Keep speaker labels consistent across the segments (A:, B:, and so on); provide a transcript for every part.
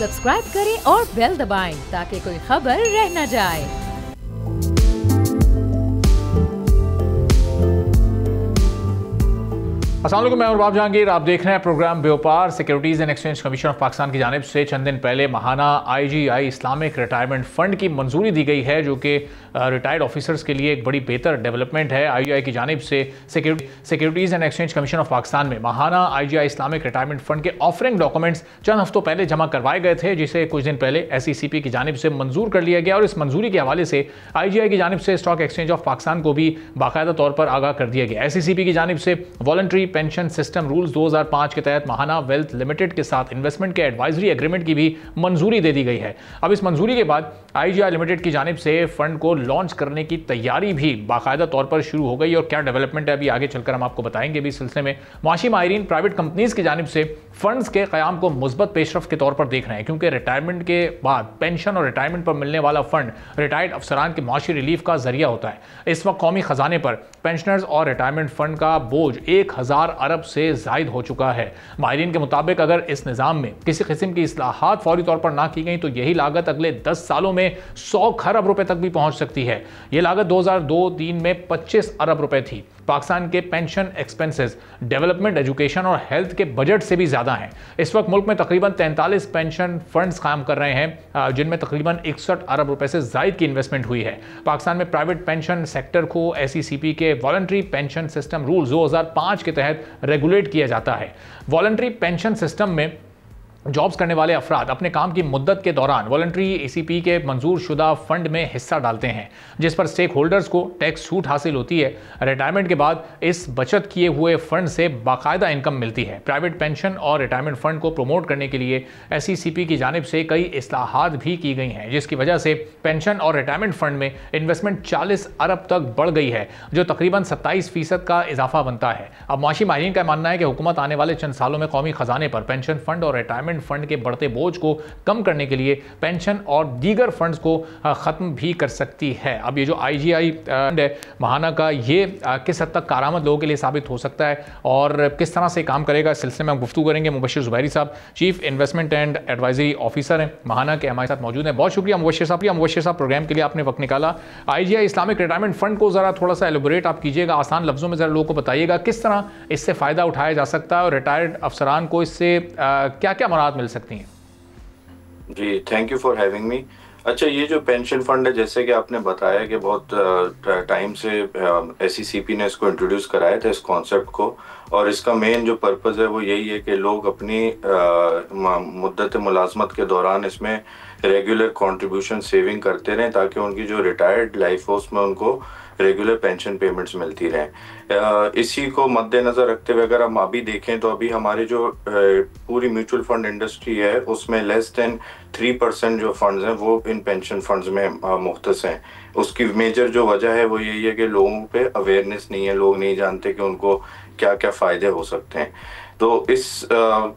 A: Subscribe करें और bell दबाएं ताकि कोई खबर रह न जाए।
B: अस्सलाम वालेकुम, मैं उर्वाब जहांगीर। आप देख रहे हैं प्रोग्राम व्यापार। Securities and exchange commission of Pakistan की जानिब से चंद दिन पहले महाना IGI इस्लामिक रिटायरमेंट फ़ंड की मंजूरी दी गई है, जो कि रिटायर्ड ऑफिसर्स के लिए एक बड़ी बेहतर डेवलपमेंट है। IGI की जानिब से securities and exchange commission of Pakistan में महाना IGI इस्लामिक रिटायरमेंट फ़ंड के ऑफरिंग डॉक्यूमेंट्स चंद हफ्तों पहले जमा करवाए गए थे, जिसे कुछ दिन पहले SECP की जानिब से मंजूर कर लिया गया। और इस मंजूरी के हवाले से IGI की जानिब से स्टॉक एक्सचेंज ऑफ पाकिस्तान को भी बाकायदा तौर पर आगाह कर दिया गया। SECP की जानिब से वॉलंटरी पेंशन सिस्टम रूल्स 2005 के तहत महाना वेल्थ लिमिटेड के साथ इन्वेस्टमेंट के एडवाइजरी एग्रीमेंट की भी मंजूरी दे दी गई है। अब इस मंजूरी के बाद IGI लिमिटेड की जानिब से फंड को लॉन्च करने की तैयारी भी बाकायदा तौर पर शुरू हो गई। और क्या डेवलपमेंट है अभी आगे चलकर हम आपको बताएंगे। भी इस सिलसिले में मुआशी माहिरीन प्राइवेट कंपनीज की जानिब से फंड्स के क़याम को मुस्बत पेशरफ्त के तौर पर देख रहे हैं, क्योंकि रिटायरमेंट के बाद पेंशन और रिटायरमेंट पर मिलने वाला फंड रिटायर्ड अफसरान के माशी रिलीफ का जरिया होता है। इस वक्त कौमी खजाने पर पेंशनर्स और रिटायरमेंट फंड का बोझ 1000 अरब से जायद हो चुका है। माहिरीन के मुताबिक अगर इस निज़ाम में किसी किस्म की इस्लाहात फौरी तौर पर ना की गई तो यही लागत अगले 10 सालों में 100 खरब रुपए तक भी पहुंच सकती है। यह लागत 2002-03 में 25 अरब रुपए थी। पाकिस्तान के पेंशन एक्सपेंसेस डेवलपमेंट, एजुकेशन और हेल्थ के बजट से भी ज्यादा हैं। इस वक्त मुल्क में तकरीबन 43 पेंशन फंड्स काम कर रहे हैं, जिनमें तकरीबन 61 अरब रुपए से जायद की इन्वेस्टमेंट हुई है। पाकिस्तान में प्राइवेट पेंशन सेक्टर को SECP के वॉलंटरी पेंशन सिस्टम रूल्स 2005 के तहत रेगुलेट किया जाता है। वॉलंटरी पेंशन सिस्टम में जॉब्स करने वाले अफराद अपने काम की मुद्दत के दौरान वॉलंटरी ECP के मंजूर शुदा फंड में हिस्सा डालते हैं, जिस पर स्टेक होल्डर्स को टैक्स छूट हासिल होती है। रिटायरमेंट के बाद इस बचत किए हुए फंड से बाकायदा इनकम मिलती है। प्राइवेट पेंशन और रिटायरमेंट फंड को प्रमोट करने के लिए SECP की जानिब से कई इस्लाहात भी की गई हैं, जिसकी वजह से पेंशन और रिटायरमेंट फंड में इन्वेस्टमेंट 40 अरब तक बढ़ गई है, जो तकरीबन 27% का इजाफा बनता है। अब मुआशी माहिरीन का मानना है कि हुकूमत आने वाले चंद सालों में कौमी खजाने पर पेंशन फंड और रिटायरमेंट फंड के बढ़ते बोझ को कम करने के लिए पेंशन और दीगर फंड्स को खत्म भी कर सकती है। अब ये जो IGI महाना का, ये किस हद तक कारामद लोगों के लिए साबित हो सकता है और किस तरह से काम करेगा, इस सिलसिले में हम गुफ्तगू करेंगे। मुबशिर ज़ुबैरी साहब chief investment and advisory officer हैं महाना के, हमारे साथ मौजूद हैं। बहुत शुक्रिया मुबशिर साहब प्रोग्राम के लिए आपने वक्त निकाला। IGI इस्लामिक रिटायरमेंट फंड को ज़रा थोड़ा सा एलोबरेट आप कीजिएगा, आसान लफ्ज़ों में ज़रा लोगों को बताइएगा किस तरह इससे फ़ायदा उठाया जा सकता है और रिटायर्ड अफसरान को इससे क्या क्या मराहत मिल सकती हैं।
C: जी, thank you for having me. अच्छा, ये जो पेंशन फंड है, जैसे कि आपने बताया कि बहुत टाइम से SECP ने इसको इंट्रोड्यूस कराया था, इस कॉन्सेप्ट को, और इसका मेन जो पर्पज़ है वो यही है कि लोग अपनी मुद्दत मुलाजमत के दौरान इसमें रेगुलर कंट्रीब्यूशन सेविंग करते रहें, ताकि उनकी जो रिटायर्ड लाइफ हो उसमें उनको रेगुलर पेंशन पेमेंट्स मिलती रहें। इसी को मद्देनज़र रखते हुए अगर हम अभी देखें तो अभी हमारी जो पूरी म्यूचुअल फंड इंडस्ट्री है उसमें लेस देन 3% जो फंड्स हैं वो इन पेंशन फंड्स में मुख्तस हैं। उसकी मेजर जो वजह है वो यही है कि लोगों पे अवेयरनेस नहीं है, लोग नहीं जानते कि उनको क्या क्या फ़ायदे हो सकते हैं। तो इस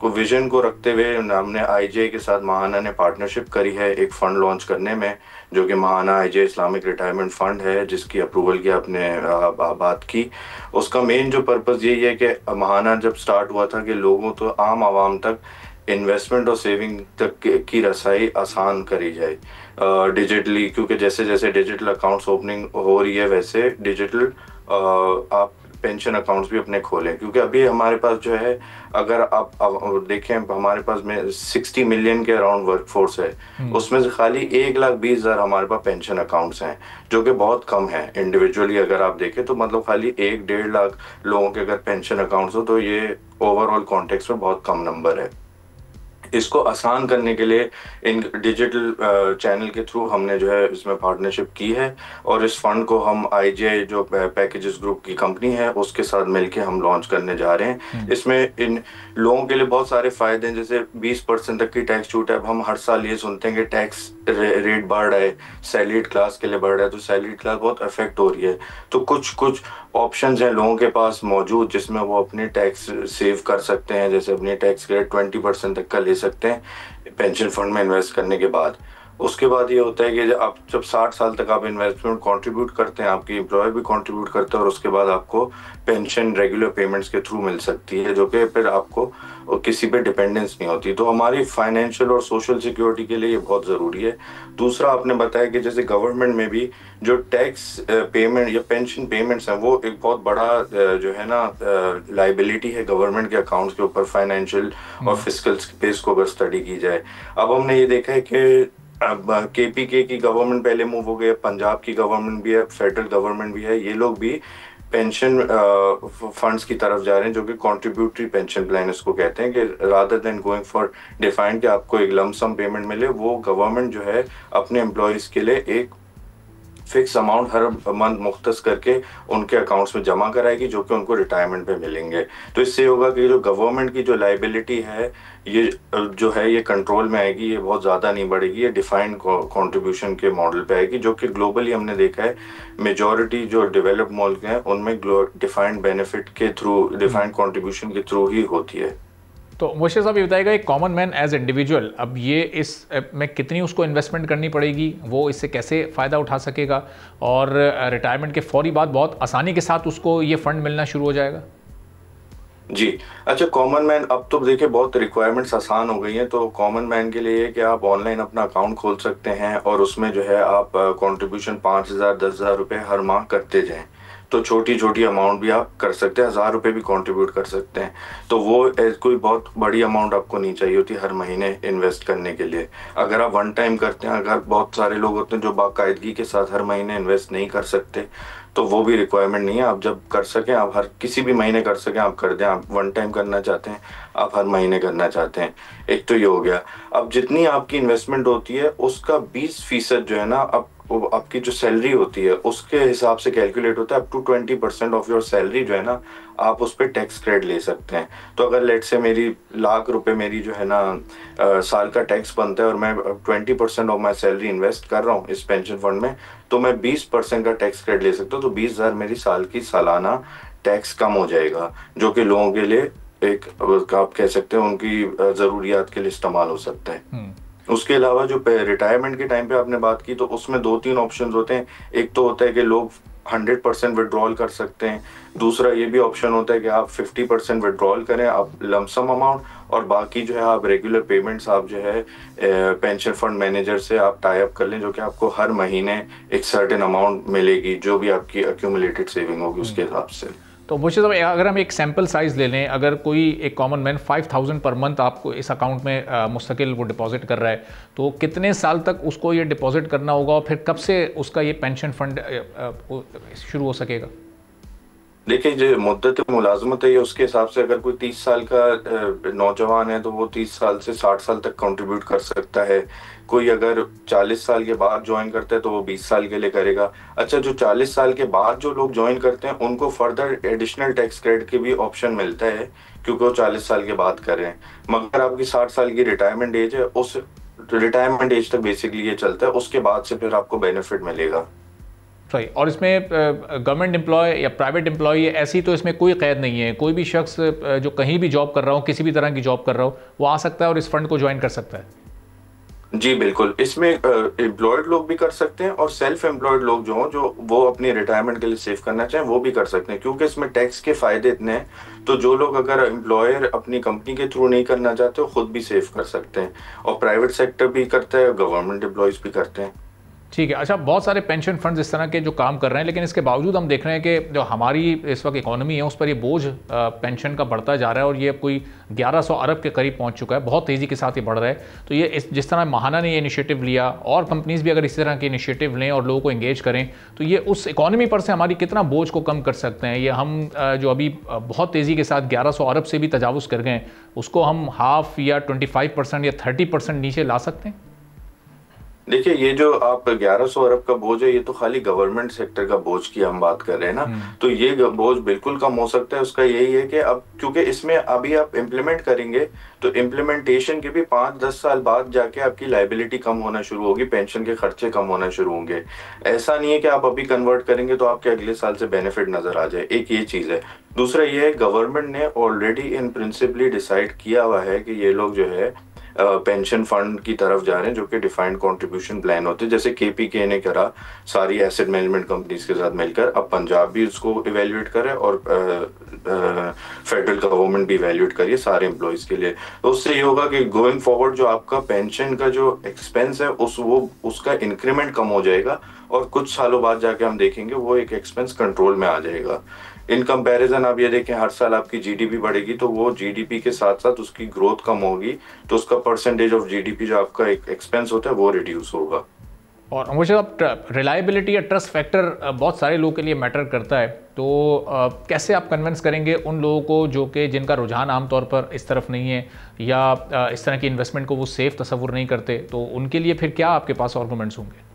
C: विजन को रखते हुए हमने IGI के साथ महाना ने पार्टनरशिप करी है एक फ़ंड लॉन्च करने में, जो कि महाना IGI इस्लामिक रिटायरमेंट फ़ंड है, जिसकी अप्रूवल की आपने बात की। उसका मेन जो पर्पज़ यही है कि महाना जब स्टार्ट हुआ था कि लोगों तो आम आवाम तक इन्वेस्टमेंट और सेविंग तक की रसाई आसान करी जाए डिजिटली, क्योंकि जैसे जैसे डिजिटल अकाउंट्स ओपनिंग हो रही है वैसे डिजिटल आप पेंशन अकाउंट्स भी अपने खोलें। क्योंकि अभी हमारे पास जो है, अगर आप देखें, हमारे पास में 60 मिलियन के अराउंड वर्कफोर्स है, उसमें से खाली 1,20,000 हमारे पास पेंशन अकाउंट्स हैं, जो कि बहुत कम है। इंडिविजुअली अगर आप देखें तो मतलब खाली 1-1.5 लाख लोगों के अगर पेंशन अकाउंट्स हो तो ये ओवरऑल कॉन्टेक्स्ट में बहुत कम नंबर है। इसको आसान करने के लिए इन डिजिटल चैनल के थ्रू हमने जो है इसमें पार्टनरशिप की है, और इस फंड को हम IGI जो पैकेजेस ग्रुप की कंपनी है उसके साथ मिलके हम लॉन्च करने जा रहे हैं। इसमें इन लोगों के लिए बहुत सारे फायदे हैं, जैसे 20% तक की टैक्स छूट है। अब हम हर साल ये सुनते हैं कि टैक्स रेट बढ़ रहा है, सैलरीड क्लास के लिए बढ़ रहा है, तो सैलरीड क्लास बहुत अफेक्ट हो रही है। तो कुछ ऑप्शंस हैं लोगों के पास मौजूद जिसमें वो अपनी टैक्स सेव कर सकते हैं, जैसे अपनी टैक्स क्रेडिट 20% तक का ले सकते हैं पेंशन फंड में इन्वेस्ट करने के बाद। उसके बाद ये होता है कि आप जब 60 साल तक आप इन्वेस्टमेंट कंट्रीब्यूट करते हैं, आपकी एम्प्लॉयर भी कंट्रीब्यूट करता है, और उसके बाद आपको पेंशन रेगुलर पेमेंट्स के थ्रू मिल सकती है, जो कि फिर आपको और किसी पे डिपेंडेंस नहीं होती। तो हमारी फाइनेंशियल और सोशल सिक्योरिटी के लिए ये बहुत ज़रूरी है। दूसरा, आपने बताया कि जैसे गवर्नमेंट में भी जो टैक्स पेमेंट या पेंशन पेमेंट्स हैं, वो एक बहुत बड़ा जो है ना लाइबिलिटी है गवर्नमेंट के अकाउंट्स के ऊपर, फाइनेंशियल और फिस्कल स्पेस को अगर स्टडी की जाए। अब हमने ये देखा है कि अब केपीके की गवर्नमेंट पहले मूव हो गई, पंजाब की गवर्नमेंट भी है, फेडरल गवर्नमेंट भी है, ये लोग भी पेंशन फंड्स की तरफ जा रहे हैं, जो कि कंट्रीब्यूटरी पेंशन प्लान इसको कहते हैं, कि rather than going for defined कि आपको एक लमसम पेमेंट मिले, वो गवर्नमेंट जो है अपने एम्प्लॉयज के लिए एक फिक्स अमाउंट हर मंथ मुख्तस करके उनके अकाउंट्स में जमा कराएगी, जो कि उनको रिटायरमेंट पे मिलेंगे। तो इससे होगा कि जो गवर्नमेंट की जो लाइबिलिटी है ये जो है ये कंट्रोल में आएगी, ये बहुत ज़्यादा नहीं बढ़ेगी, ये डिफाइंड कंट्रीब्यूशन के मॉडल पे आएगी, जो कि ग्लोबली हमने देखा है मेजॉरिटी जो डेवलप्ड मुल्क हैं उनमें डिफाइंड बेनिफिट के थ्रू, डिफाइंड कंट्रीब्यूशन के थ्रू ही होती है।
B: तो मुर्शिद साहब ये बताएगा, एक कॉमन मैन एज इंडिविजुअल अब ये इस में कितनी उसको इन्वेस्टमेंट करनी पड़ेगी, वो इससे कैसे फ़ायदा उठा सकेगा, और रिटायरमेंट के फौरी बाद बहुत आसानी के साथ उसको ये फ़ंड मिलना शुरू हो जाएगा?
C: जी, अच्छा, कॉमन मैन अब तो देखिए बहुत रिक्वायरमेंट्स आसान हो गई हैं। तो कॉमन मैन के लिए कि आप ऑनलाइन अपना अकाउंट खोल सकते हैं और उसमें जो है आप कंट्रीब्यूशन 5,000 10,000 रुपये हर माह करते जाएं। तो छोटी छोटी अमाउंट भी आप कर सकते हैं, 1,000 रुपये भी कंट्रीब्यूट कर सकते हैं। तो वो कोई बहुत बड़ी अमाउंट आपको नहीं चाहिए होती हर महीने इन्वेस्ट करने के लिए। अगर आप वन टाइम करते हैं, अगर बहुत सारे लोग होते हैं जो बाकायदगी के साथ हर महीने इन्वेस्ट नहीं कर सकते, तो वो भी रिक्वायरमेंट नहीं है। आप जब कर सकें, आप हर किसी भी महीने कर सकें, आप कर दें। आप वन टाइम करना चाहते हैं, आप हर महीने करना चाहते हैं, एक तो ये हो गया। अब जितनी आपकी इन्वेस्टमेंट होती है उसका 20% जो है ना, अब आपकी जो सैलरी होती है उसके हिसाब से कैलकुलेट होता है। Up to 20% off your salary जो है ना, आप उस पर टैक्स क्रेडिट ले सकते हैं। तो अगर लेट से मेरी ₹1,00,000 मेरी जो है ना साल का टैक्स बनता है और मैं 20% ऑफ माई सैलरी इन्वेस्ट कर रहा हूँ इस पेंशन फंड में, तो मैं 20% का टैक्स क्रेडिट ले सकता हूँ। तो 20,000 मेरी साल की सालाना टैक्स कम हो जाएगा, जो कि लोगों के लिए एक आप कह सकते हैं उनकी ज़रूरियात के लिए इस्तेमाल हो सकता है। उसके अलावा जो रिटायरमेंट के टाइम पे आपने बात की, तो उसमें 2-3 ऑप्शंस होते हैं। एक तो होता है कि लोग 100% विड्रॉल कर सकते हैं। दूसरा ये भी ऑप्शन होता है कि आप 50% विड्रॉल करें, आप लमसम अमाउंट, और बाकी जो है आप रेगुलर पेमेंट्स आप जो है पेंशन फंड मैनेजर से आप टाई अप कर लें, जो कि आपको हर महीने एक सर्टेन अमाउंट मिलेगी, जो भी आपकी एक्यूमुलेटेड सेविंग होगी उसके हिसाब से।
B: तो मुझे साहब, अगर हम एक सैम्पल साइज़ ले लें, अगर कोई एक कॉमन मैन 5,000 पर मंथ आपको इस अकाउंट में मुस्तकिल वो डिपॉजिट कर रहा है, तो कितने साल तक उसको ये डिपॉजिट करना होगा, और फिर कब से उसका ये पेंशन फंड शुरू हो सकेगा?
C: देखिए, जो मुद्दत मुलाजमत है, उसके हिसाब से अगर कोई 30 साल का नौजवान है तो वो 30 साल से 60 साल तक कंट्रीब्यूट कर सकता है। कोई अगर 40 साल के बाद ज्वाइन करता है तो वो 20 साल के लिए करेगा। अच्छा, जो 40 साल के बाद जो लोग ज्वाइन करते हैं उनको फर्दर एडिशनल टैक्स क्रेडिट के भी ऑप्शन मिलता है, क्योंकि वो 40 साल के बाद कर रहे हैं। मगर आपकी 60 साल की रिटायरमेंट एज है, उस रिटायरमेंट एज तक बेसिकली ये चलता है, उसके बाद से फिर आपको बेनिफिट मिलेगा।
B: सही। और इसमें गवर्नमेंट एम्प्लॉय या प्राइवेट एम्प्लॉय ऐसी तो इसमें कोई कैद नहीं है? कोई भी शख्स जो कहीं भी जॉब कर रहा हो, किसी भी तरह की जॉब कर रहा हो, वो आ सकता है और इस फंड को ज्वाइन कर सकता है?
C: जी बिल्कुल, इसमें एम्प्लॉयड लोग भी कर सकते हैं और सेल्फ एम्प्लॉयड लोग जो हों, जो वो अपनी रिटायरमेंट के लिए सेव करना चाहें, वो भी कर सकते हैं, क्योंकि इसमें टैक्स के फायदे इतने हैं। तो जो लोग अगर एम्प्लॉयर अपनी कंपनी के थ्रू नहीं करना चाहते, वो खुद भी सेव कर सकते हैं, और प्राइवेट सेक्टर भी करता है, गवर्नमेंट एम्प्लॉयज भी करते हैं।
B: ठीक है। अच्छा, बहुत सारे पेंशन फंड्स इस तरह के जो काम कर रहे हैं, लेकिन इसके बावजूद हम देख रहे हैं कि जो हमारी इस वक्त इकोनॉमी है उस पर ये बोझ पेंशन का बढ़ता जा रहा है, और ये अब कोई 1100 अरब के करीब पहुंच चुका है। बहुत तेज़ी के साथ ये बढ़ रहा है। तो ये जिस तरह महाना ने ये इनिशिएटिव लिया, और कंपनीज़ भी अगर इसी तरह के इनिशिएटिव लें और लोगों को एंगेज करें, तो ये उस इकोनॉमी पर से हमारी कितना बोझ को कम कर सकते हैं। ये हम जो अभी बहुत तेज़ी के साथ 1100 अरब से भी तजावुज़ कर गए, उसको हम हाफ या 25% या 30% नीचे ला सकते हैं?
C: देखिए, ये जो आप 1100 अरब का बोझ है, ये तो खाली गवर्नमेंट सेक्टर का बोझ की हम बात कर रहे हैं ना, तो ये बोझ बिल्कुल कम हो सकता है। उसका यही है कि अब क्योंकि इसमें अभी आप इम्प्लीमेंट करेंगे, तो इम्प्लीमेंटेशन के भी 5-10 साल बाद जाके आपकी लाइबिलिटी कम होना शुरू होगी, पेंशन के खर्चे कम होना शुरू होंगे। ऐसा नहीं है कि आप अभी कन्वर्ट करेंगे तो आपके अगले साल से बेनिफिट नजर आ जाए। एक ये चीज है। दूसरा ये है, गवर्नमेंट ने ऑलरेडी इन प्रिंसिपली डिसाइड किया हुआ है कि ये लोग जो है पेंशन फंड की तरफ जा रहे हैं जो कि डिफाइंड कंट्रीब्यूशन प्लान होते हैं, जैसे केपीके ने करा सारी एसेट मैनेजमेंट कंपनीज के साथ मिलकर। अब पंजाब भी उसको इवेल्युएट करे और फेडरल गवर्नमेंट भी इवेल्युएट करिए सारे एम्प्लॉयज के लिए। तो उससे ये होगा कि गोइंग फॉरवर्ड जो आपका पेंशन का जो एक्सपेंस है उसका इंक्रीमेंट कम हो जाएगा और कुछ सालों बाद जाके हम देखेंगे वो एक एक्सपेंस कंट्रोल में आ जाएगा। इन कंपैरिजन आप ये देखें हर साल आपकी जीडीपी बढ़ेगी तो वो जीडीपी के साथ साथ उसकी ग्रोथ कम होगी, तो उसका परसेंटेज ऑफ जीडीपी जो आपका एक एक्सपेंस होता है वो रिड्यूस होगा।
B: और मुझे अब रिलायबिलिटी या ट्रस्ट फैक्टर बहुत सारे लोगों के लिए मैटर करता है, तो कैसे आप कन्विंस करेंगे उन लोगों को जो कि जिनका रुझान आमतौर पर इस तरफ नहीं है या इस तरह की इन्वेस्टमेंट को वो सेफ तस्वुर नहीं करते, तो उनके लिए फिर क्या आपके पास आर्गुमेंट्स होंगे?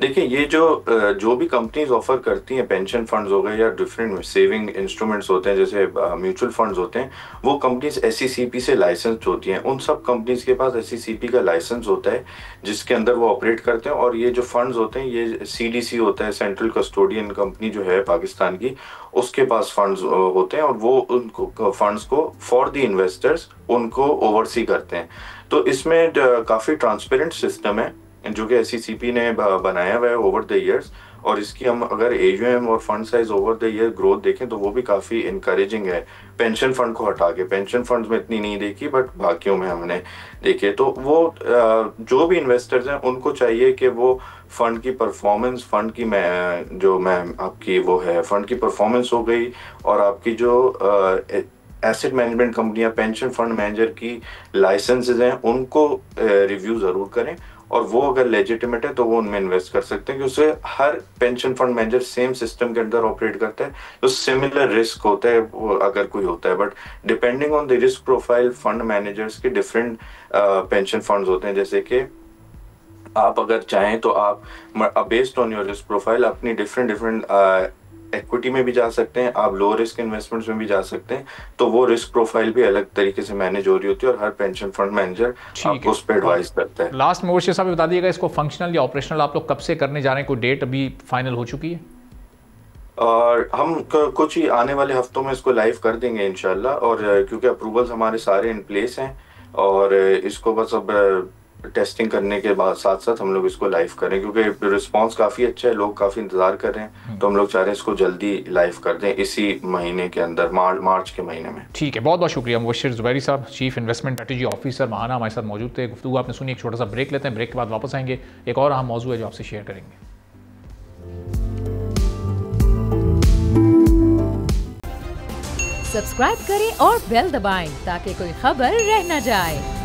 C: देखिए ये जो भी कंपनीज ऑफर करती हैं, पेंशन फंड्स हो गए या डिफरेंट सेविंग इंस्ट्रूमेंट्स होते हैं जैसे म्यूचुअल फंड्स होते हैं, वो कंपनीज एसईसीपी से लाइसेंस्ड होती हैं। उन सब कंपनीज के पास एसईसीपी का लाइसेंस होता है जिसके अंदर वो ऑपरेट करते हैं। और ये जो फंड्स होते हैं ये सीडीसी होता है, सेंट्रल कस्टोडियन कंपनी जो है पाकिस्तान की, उसके पास फंड्स होते हैं और वो उनको फंड्स को फॉर द इन्वेस्टर्स उनको ओवरसी करते हैं। तो इसमें काफी ट्रांसपेरेंट सिस्टम है जो कि एसईसीपी ने बनाया हुआ है ओवर द इयर्स, और इसकी हम अगर एयूएम और fund size over the year growth देखें तो वो भी काफी इनकरेजिंग है। पेंशन फंड को हटा के, पेंशन फंड्स में इतनी नहीं देखी बट बाकियों में हमने देखे। तो वो जो भी इन्वेस्टर्स हैं उनको चाहिए कि वो फंड की परफॉर्मेंस, फंड की आपकी वो है फंड की परफॉर्मेंस हो गई और आपकी जो एसेट मैनेजमेंट कंपनियां, पेंशन फंड मैनेजर की लाइसेंसेज हैं उनको रिव्यू जरूर करें, और वो अगर लेजिटिमेट है तो वो उनमें इन्वेस्ट कर सकते हैं, क्योंकि उससे हर pension fund manager same system के अंदर ऑपरेट करता है, तो सिमिलर रिस्क होता है अगर कोई होता है। But depending on the risk profile fund managers के डिफरेंट पेंशन फंड्स होते हैं, जैसे कि आप अगर चाहें तो आप based on your risk profile अपनी डिफरेंट इक्विटी में भी जा सकते हैं, आप लो रिस्क इन्वेस्टमेंट्स में भी जा सकते हैं, तो वो रिस्क प्रोफाइल भी अलग तरीके से मैनेज हो रही होती है और हर पेंशन फंड मैनेजर आपको उस पर एडवाइस करता है।
B: लास्ट में मुबश्शिर साहब बता दिएगा, इसको फंक्शनल या ऑपरेशनल आप लोग कब से करने जा रहे हैं? कोई डेट अभी फाइनल हो चुकी है?
C: और हम कुछ ही आने वाले हफ्तों में इसको लाइव कर देंगे इंशाल्लाह, और क्योंकि अप्रूवल्स हमारे सारे इन प्लेस हैं और इसको बस अब टेस्टिंग करने के बाद साथ साथ हम लोग इसको लाइव करें, क्योंकि रिस्पांस काफ़ी अच्छा है, लोग काफ़ी इंतज़ार कर रहे हैं, तो हम लोग चाह रहे हैं इसको जल्दी लाइव कर दें इसी महीने के अंदर, मार्च के महीने में।
B: ठीक है, बहुत बहुत शुक्रिया मुबश्शिर ज़ुबैरी साहब, चीफ इन्वेस्टमेंट स्ट्रेटजी ऑफिसर महाना, हमारे साथ मौजूद थे। गुफ्तगू आपने सुनी, एक छोटा सा ब्रेक लेते हैं, ब्रेक के बाद वापस आएंगे, एक और अहम मौजू है जो आपसे शेयर करेंगे।
A: सब्सक्राइब करें और बेल दबाएं ताकि कोई खबर रह न जाए।